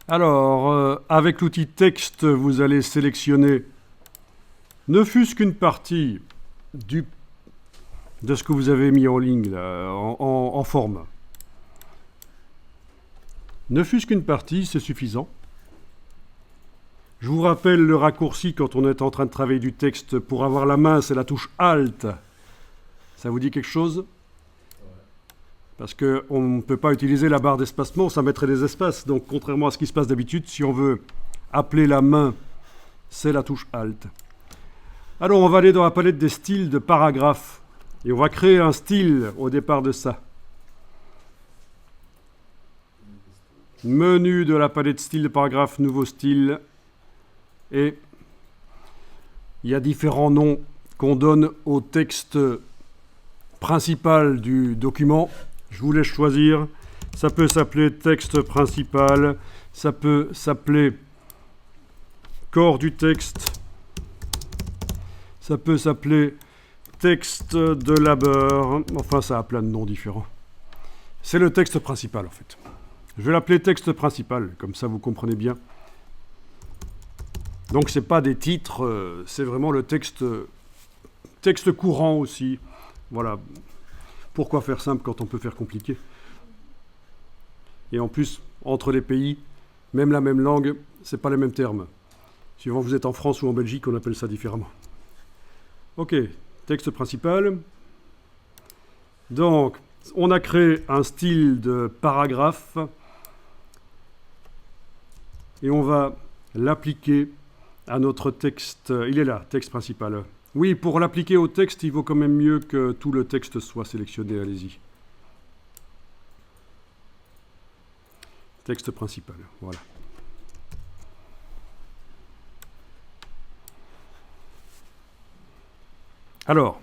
Alors, avec l'outil texte, vous allez sélectionner ne fût-ce qu'une partie de ce que vous avez mis en ligne, là, en forme. Ne fût-ce qu'une partie, c'est suffisant. Je vous rappelle le raccourci quand on est en train de travailler du texte. Pour avoir la main, c'est la touche Alt. Ça vous dit quelque chose ? Parce qu'on ne peut pas utiliser la barre d'espacement, ça mettrait des espaces. Donc, contrairement à ce qui se passe d'habitude, si on veut appeler la main, c'est la touche Alt. Alors, on va aller dans la palette des styles de paragraphes. Et on va créer un style au départ de ça. Menu de la palette style de paragraphe, nouveau style. Et il y a différents noms qu'on donne au texte principal du document. Je vous laisse choisir. Ça peut s'appeler texte principal, ça peut s'appeler corps du texte, ça peut s'appeler texte de labeur, enfin ça a plein de noms différents. C'est le texte principal en fait. Je vais l'appeler texte principal, comme ça vous comprenez bien. Donc c'est pas des titres, c'est vraiment le texte courant aussi. Voilà. Pourquoi faire simple quand on peut faire compliqué ? Et en plus, entre les pays, même la même langue, c'est pas les mêmes termes. Suivant vous êtes en France ou en Belgique, on appelle ça différemment. Ok, texte principal. Donc, on a créé un style de paragraphe et on va l'appliquer à notre texte. Il est là, texte principal. Oui, pour l'appliquer au texte, il vaut quand même mieux que tout le texte soit sélectionné. Allez-y. Texte principal, voilà. Alors,